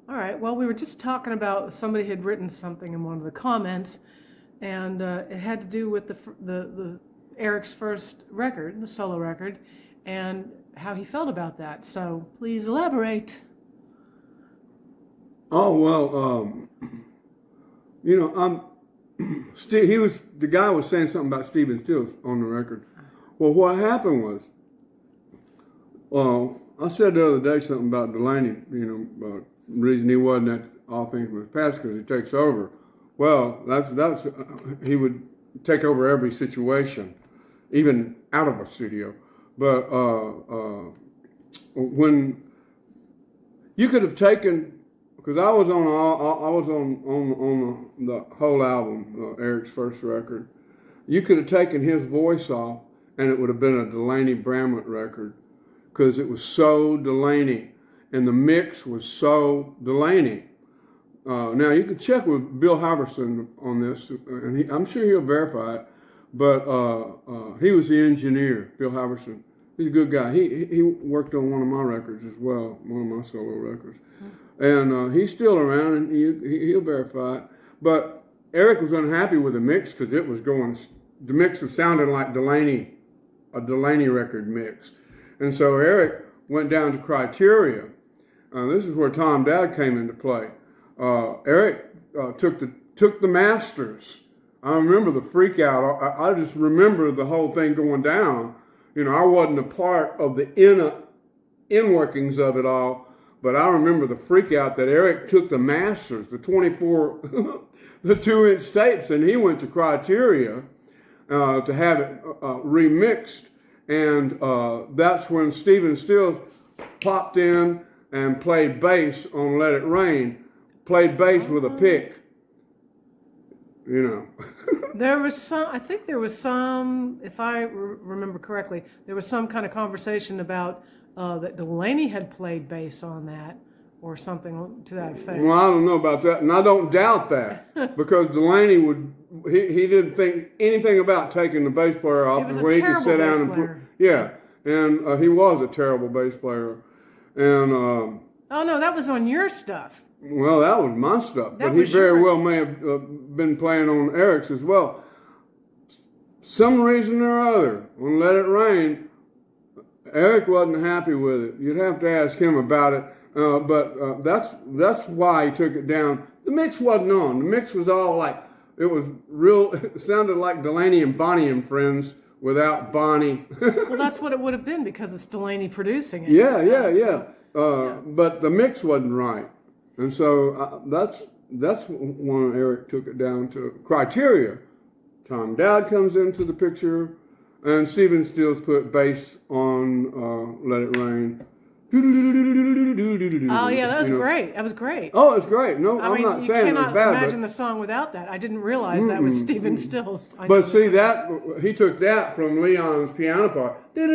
All right. Well, we were just talking about somebody had written something in one of the comments, and it had to do with the Eric's first record, the solo record, and how he felt about that. So please elaborate. Oh well, the guy was saying something about Stephen Stills on the record. Well, what happened was, I said the other day something about Delaney. The reason he wasn't at All Things Must Pass because he takes over. Well, that's he would take over every situation, even out of a studio. But when you could have taken. Because I was on the whole album, Eric's first record. You could have taken his voice off, and it would have been a Delaney Bramlett record, because it was so Delaney, and the mix was so Delaney. Now you could check with Bill Halverson on this, and I'm sure he'll verify it. But he was the engineer, Bill Halverson. He's a good guy. He worked on one of my records as well, one of my solo records. And he's still around, and he'll verify it. But Eric was unhappy with the mix because it was the mix was sounding like Delaney, a Delaney record mix. And so Eric went down to Criteria. This is where Tom Dowd came into play. Eric took the masters. I remember the freak out. I just remember the whole thing going down. I wasn't a part of the in workings of it all. But I remember the freak out that Eric took the masters, the 24, the 2-inch tapes, and he went to Criteria to have it remixed. And that's when Stephen Stills popped in and played bass on Let It Rain, played bass with a pick. There was some, I think there was some, if I remember correctly, there was some kind of conversation about that Delaney had played bass on that or something to that effect. Well, I don't know about that, and I don't doubt that because Delaney he didn't think anything about taking the bass player off where he could sit down and and he was a terrible bass player. And oh no, that was on your stuff. Well, that was my stuff, but he very well may have been playing on Eric's as well. Some reason or other, on Let It Rain, Eric wasn't happy with it. You'd have to ask him about it. But that's why he took it down. The mix wasn't on. The mix was all like, it was real, it sounded like Delaney and Bonnie and Friends without Bonnie. Well, that's what it would have been because it's Delaney producing it. Yeah. But the mix wasn't right. And so that's when Eric took it down to Criteria. Tom Dowd comes into the picture. And Stephen Stills put bass on Let It Rain. Oh yeah, that was great. That was great. Oh, it's great. No, I'm not saying it was bad. You cannot imagine the song without that. I didn't realize that was Stephen Stills. But see that he took that from Leon's piano part. Well,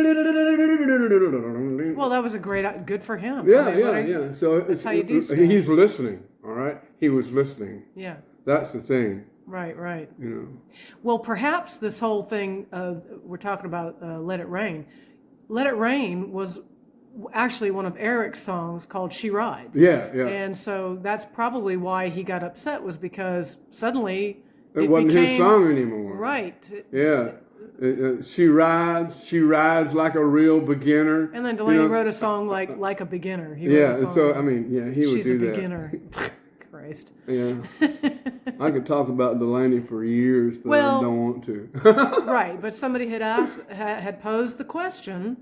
that was good for him. Yeah. So that's how you do stuff. He's listening. All right, he was listening. Yeah. That's the thing. Right. Well, perhaps this whole thing, we're talking about Let It Rain. Let It Rain was actually one of Eric's songs called She Rides. Yeah. And so that's probably why he got upset, was because suddenly it wasn't his song anymore. Right. Yeah. She rides like a real beginner. And then Delaney wrote a song like a beginner. He would do that. She's a beginner. Christ. Yeah. I could talk about Delaney for years, but I don't want to. Right, but somebody had posed the question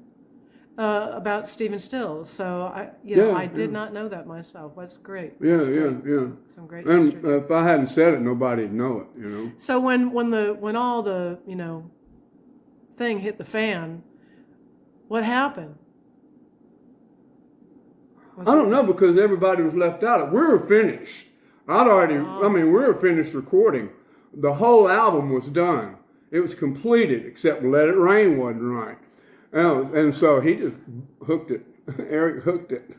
about Stephen Stills, so I did not know that myself. That's great. Yeah. Some great and history. If I hadn't said it, nobody'd know it. So when all the thing hit the fan, what happened? I don't know, because everybody was left out. We were finished. We were finished recording. The whole album was done. It was completed, except Let It Rain wasn't right. And so he just hooked it. Eric hooked it.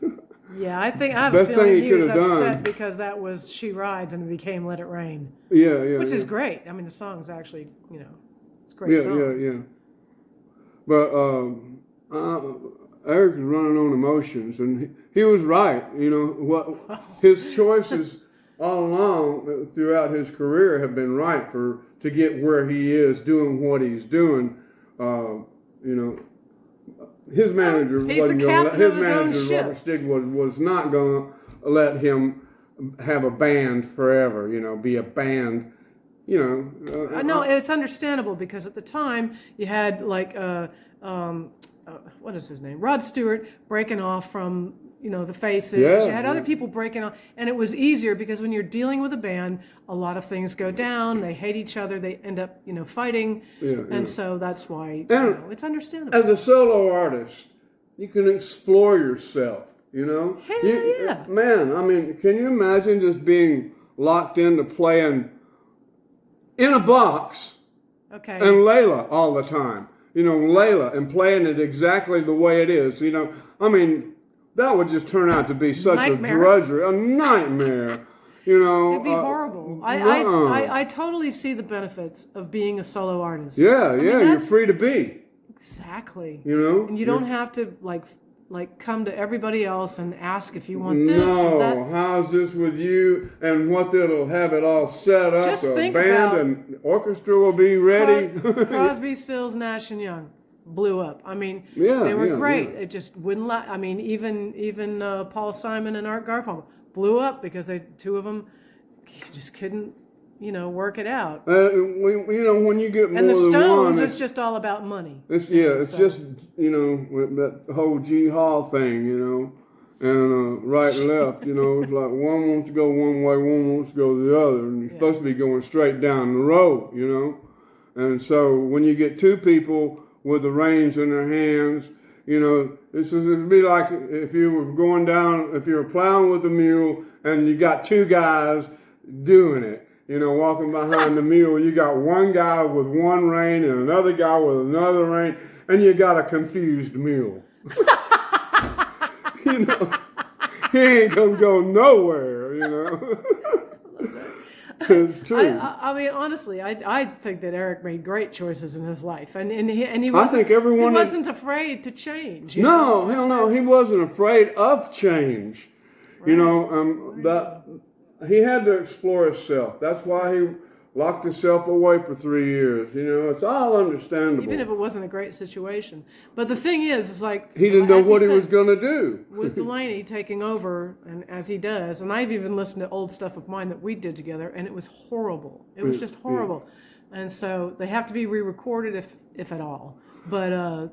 Yeah, I have a feeling he was upset because that was She Rides and it became Let It Rain. Yeah. Which is great. I mean, the song's actually, it's a great song. Yeah. But Eric is running on emotions, and he was right. You know what? His choices all along throughout his career have been right to get where he is, doing what he's doing. You know, his manager He's wasn't the going. captain His of his own manager ship. Robert Stig was not going to let him have a band forever. You know, be a band. You know, No, it's understandable because at the time you had like what is his name, Rod Stewart breaking off from the Faces. Yeah, you had other yeah. people breaking off, and it was easier because when you're dealing with a band, a lot of things go down. They hate each other. They end up fighting, and so that's why it's understandable. As a solo artist, you can explore yourself. You know, Hell yeah. Man, I mean, can you imagine just being locked into playing in a box Okay. and Layla all the time? You know, Layla, and playing it exactly the way it is. You know, I mean, that would just turn out to be such Nightmare. a drudgery, a nightmare. You know, It'd be horrible. I totally see the benefits of being a solo artist. Yeah, mean, you're free to be. Exactly. You know, and you don't have to like come to everybody else and ask if you want this or that. No, how's this with you? And what it'll have it all set up. Just a think band about and orchestra will be ready. Crosby, Stills, Nash and Young blew up. I mean, Yeah, they were yeah, great. yeah. It just wouldn't. I mean, even Paul Simon and Art Garfunkel blew up because two of them just couldn't work it out. When you get more And the than Stones, one, it's just all about money. it's just with that whole G Hall thing, and right and left, it's like one wants to go one way, one wants to go the other, and you're supposed to be going straight down the road, and so when you get two people with the reins in their hands, it'd be like if you were plowing with a mule and you got two guys doing it. Walking behind the mule, you got one guy with one rein and another guy with another rein, and you got a confused mule. He ain't gonna go nowhere, It's true. I mean, honestly, I think that Eric made great choices in his life, and he I wasn't, think everyone he wasn't afraid to change. No, hell no, he wasn't afraid of change. That he had to explore himself. That's why he locked himself away for 3 years. It's all understandable. Even if it wasn't a great situation. But the thing is like He didn't know as what he said, was going to do. with Delaney taking over, and as he does, and I've even listened to old stuff of mine that we did together, and it was horrible. It was just horrible. And so they have to be re-recorded if at all. But I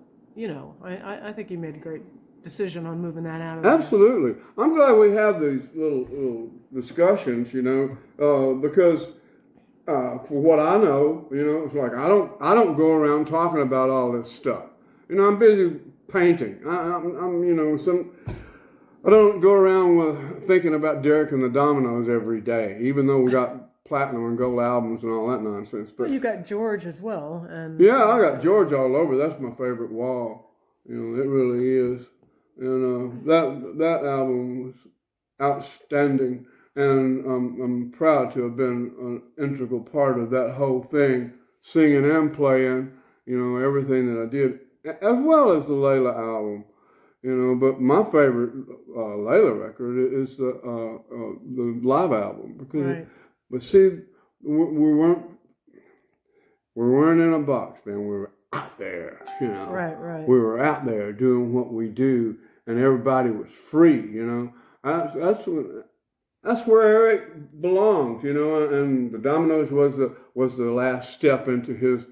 think he made a great decision on moving that out of there. Absolutely. I'm glad we have these little discussions, because for what I know, it's like I don't go around talking about all this stuff. I'm busy painting. I don't go around thinking about Derek and the Dominoes every day, even though we got platinum and gold albums and all that nonsense. But you got George as well, and yeah, I got George all over. That's my favorite wall. It really is. And that album was outstanding, and I'm proud to have been an integral part of that whole thing, singing and playing, everything that I did, as well as the Layla album, But my favorite Layla record is the live album because, right. But see, we weren't in a box, man. We were out there, Right. We were out there doing what we do, and everybody was free, That's where Eric belongs, and the Dominoes was the last step into his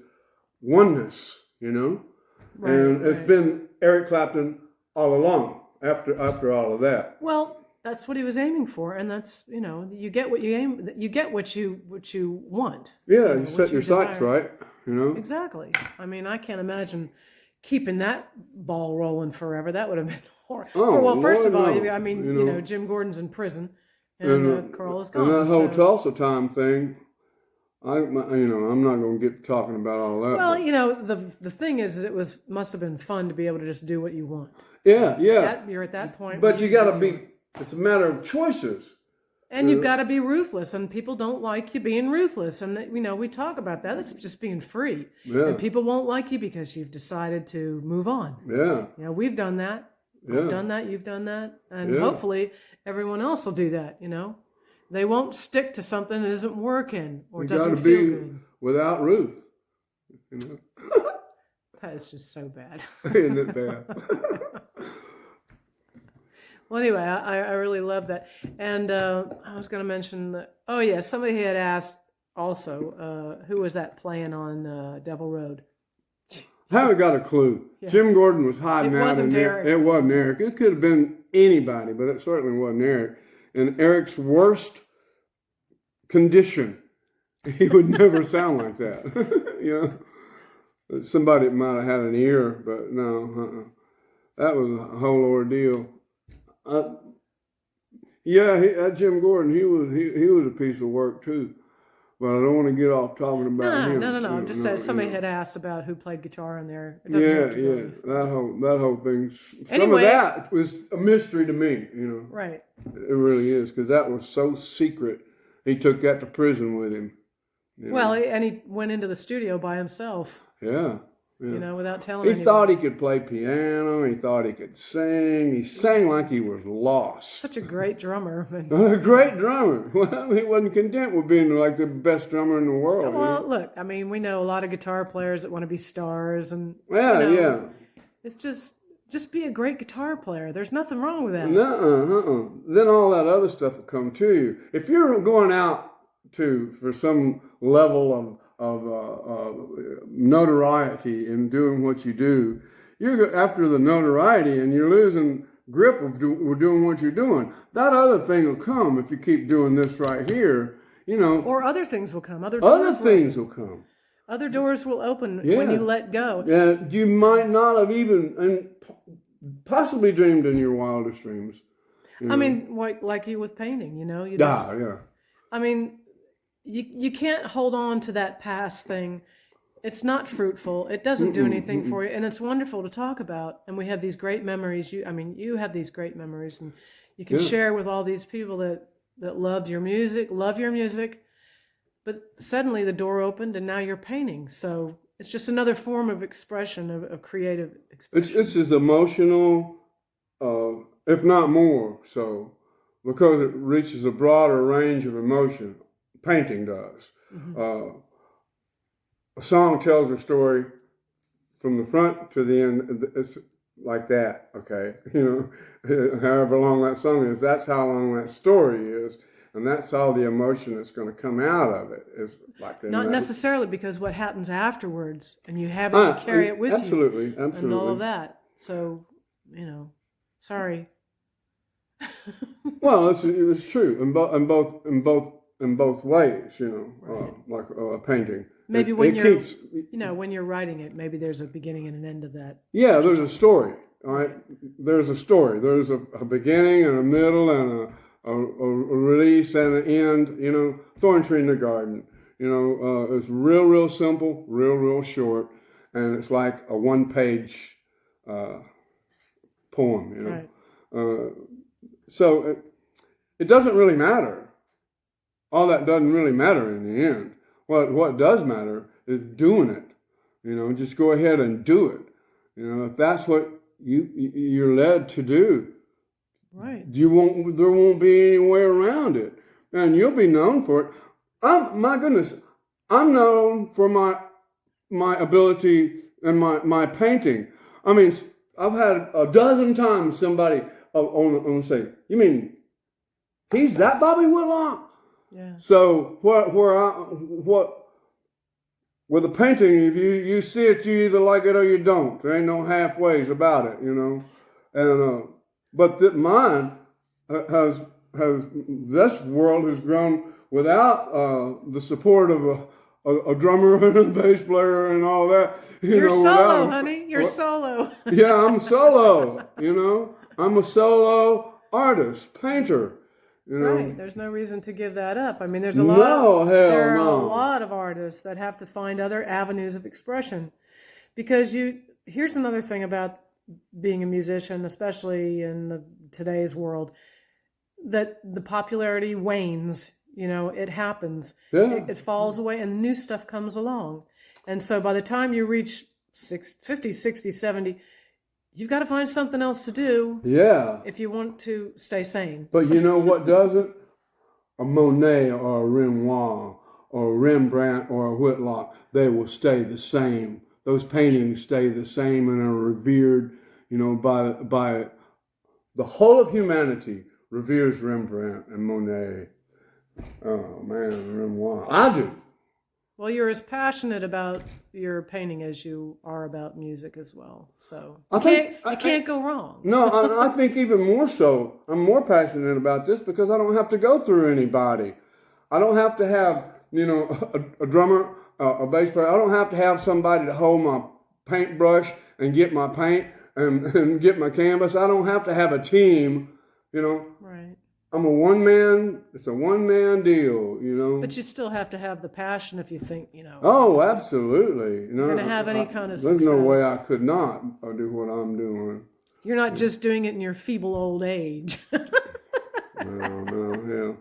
oneness, Right, and it's been Eric Clapton all along after all of that. Well, that's what he was aiming for, and that's you get what you get what you want. Yeah, you set what your you sights desire. right, Exactly. I mean, I can't imagine keeping that ball rolling forever. That would have been horrible. Oh, Well, first of all, Lord, no. I mean, Jim Gordon's in prison, and Carl is gone. And that whole so. Tulsa time thing, I'm not going to get talking about all that. Well, the thing is must have been fun to be able to just do what you want. Yeah. You're at that point. But you got to be. It's a matter of choices. And you've got to be ruthless, and people don't like you being ruthless. And we talk about that. It's just being free. Yeah. And people won't like you because you've decided to move on. Yeah. We've done that. Yeah. I've done that, you've done that, and Yeah. hopefully everyone else will do that, you know? They won't stick to something that isn't working or You doesn't gotta feel be good. without Ruth. You know? That is just so bad. Isn't it bad? Well, anyway, I really love that. And I was going to mention that, oh, yeah, somebody had asked also, who was that playing on Devil Road? I haven't got a clue. Yeah. Jim Gordon was hiding It out wasn't in there. Eric. It wasn't Eric. It could have been anybody, but it certainly wasn't Eric. And Eric's worst condition, he would never sound like that. You know, somebody might have had an ear, but no, that was a whole ordeal. That Jim Gordon, he was a piece of work too. But I don't want to get off talking about him. No. Just that somebody had asked about who played guitar in there. It Yeah, doesn't have to go that whole thing. Some Anyway. of that was a mystery to me. You know, Right. it really is, because that was so secret. He took that to prison with him. You Well, know? and he went into the studio by himself, Yeah. you know, without telling He anybody. thought he could play piano. He thought he could sing. He sang like he was lost. Such a great drummer. A great drummer. Well, he wasn't content with being like the best drummer in the world. Well, look, I mean, we know a lot of guitar players that want to be stars, and Yeah, you know, yeah. it's just be a great guitar player. There's nothing wrong with that. Then all that other stuff will come to you. If you're going out for some level of notoriety in doing what you do, you're after the notoriety and you're losing grip of doing what you're doing. That other thing will come if you keep doing this right here. You know, Or other things will come. Other things will come. Other doors will open when Yeah. you let go. You might not have even and possibly dreamed in your wildest dreams. I mean, like you with painting, you know, you just, Yeah. I mean, you can't hold on to that past thing. It's not fruitful. It doesn't do anything for you, and it's wonderful to talk about. And we have these great memories. You have these great memories, and you can share with all these people that love your music. But suddenly the door opened, and now you're painting. So it's just another form of expression, of creative expression. It's as emotional, if not more so, because it reaches a broader range of emotion. Painting does. A song tells a story from the front to the end. It's like that, okay? You know, however long that song is, that's how long that story is. And that's all the emotion that's going to come out of it is like that. Not necessarily, because what happens afterwards, and you have it to carry it with absolutely, you. And all of that. So, you know, sorry. Well, it's true in both ways, you know, like a painting. Maybe when you're writing it, maybe there's a beginning and an end of that. Yeah, there's a story, all right? There's a story. There's a beginning and a middle and a release and an end, you know. Thorn Tree in the Garden, you know, it's real simple, real short, and it's like a one-page poem, you know. Right. So it doesn't really matter. All that doesn't really matter in the end. What does matter is doing it. You know, just go ahead and do it. You know, if that's what you're led to do, right? There won't be any way around it, and you'll be known for it. My goodness, I'm known for my ability and my painting. I mean, I've had a dozen times somebody on say, "You mean he's that Bobby Whitlock?" Yeah. So with a painting, if you see it, you either like it or you don't. There ain't no halfways about it, you know. And but mine has this world has grown without the support of a drummer and a bass player and all that. You're solo, honey. You're solo. Yeah, I'm solo. You know, I'm a solo artist, painter. You know? Right. There's no reason to give that up. I mean, there are a lot of artists that have to find other avenues of expression, because here's another thing about being a musician, especially in today's world, that the popularity wanes. You know, it happens. Yeah. It falls away, and new stuff comes along. And so by the time you reach 50, 60, 70, you've got to find something else to do Yeah. if you want to stay sane. But you know what doesn't? A Monet or a Renoir or a Rembrandt or a Whitlock, they will stay the same. Those paintings stay the same and are revered, by the whole of humanity reveres Rembrandt and Monet. Oh man, Renoir. I do. Well, you're as passionate about your painting as you are about music as well. So you can't go wrong. No, I think even more so. I'm more passionate about this because I don't have to go through anybody. I don't have to have, a drummer, a bass player. I don't have to have somebody to hold my paintbrush and get my paint and get my canvas. I don't have to have a team, Right. I'm a one-man, it's a one-man deal, But you still have to have the passion if you think, Oh, absolutely. you're going to have any kind of There's success. no way I could not do what I'm doing. You're not just doing it in your feeble old age. No,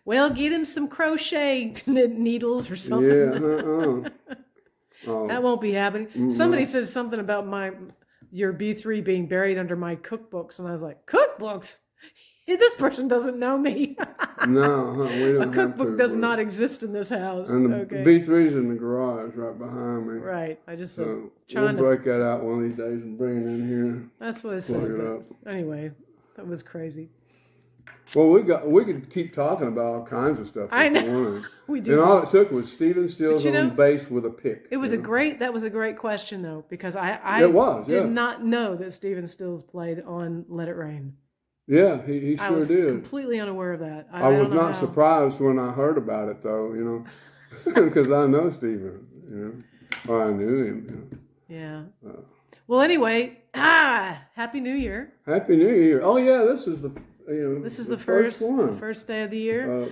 Well, get him some crochet needles or something. Yeah, Oh. That won't be happening. Somebody said something about your B3 being buried under my cookbooks, and I was like, cookbooks? This person doesn't know me. No, we don't A cookbook have does not exist in this house. And the Okay. B3's in the garage right behind me. Right. I just So trying we'll to. break that out one of these days and bring it in here. That's what I said. Plug it but up. Anyway, that was crazy. Well, we could keep talking about all kinds of stuff. I if know. wanted. We do. And all it took was Stephen Stills But on bass with a pick. It was you know? that was a great question though, because I It was, did yeah. not know that Stephen Stills played on Let It Rain. Yeah, he I sure was did. completely unaware of that. I don't was know not how. surprised when I heard about it, though, because I know Stephen, or I knew him. Yeah. Well, anyway, Happy New Year. Happy New Year! Oh yeah, this is the first one. first day of the year.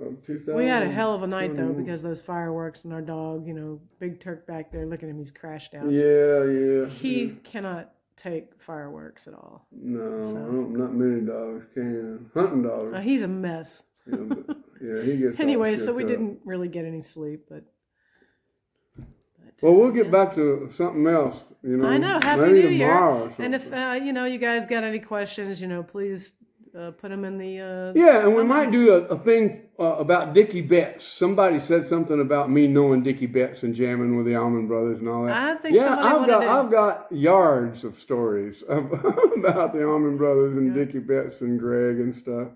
Of 2000. We had a hell of a night though because those fireworks and our dog, Big Turk back there. Look at him, he's crashed out. Yeah. He cannot take fireworks at all. No, not many dogs can. Hunting dogs. He's a mess. But, he gets. Anyway, all so we shook up. didn't really get any sleep, but Well, we'll get back to something else. I know. Happy maybe New Year. tomorrow or And if something. you guys got any questions, please put them in the Yeah, and we might comments. do a thing about Dickie Betts. Somebody said something about me knowing Dickie Betts and jamming with the Allman Brothers and all that. I think yeah, somebody wanted to. I've got yards of stories about the Allman Brothers and Dickie Betts and Greg and stuff.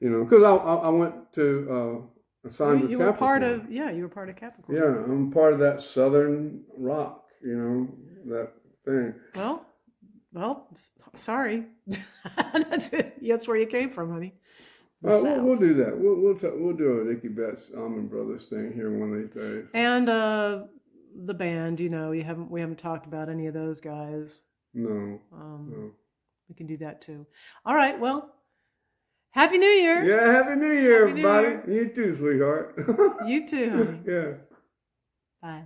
Because I went to assigned with You were part Capricorn. of you were part of Capricorn. Yeah, I'm part of that Southern rock. That thing. Well, sorry. That's where you came from, honey. The We'll South. do that. We'll do a Dickie Betts Allman Brothers thing here one of these days. And the band, we haven't talked about any of those guys. No. We can do that too. All right. Well, Happy New Year. Yeah, Happy New Year, Happy New everybody. You too, sweetheart. You too, honey. Yeah. Bye.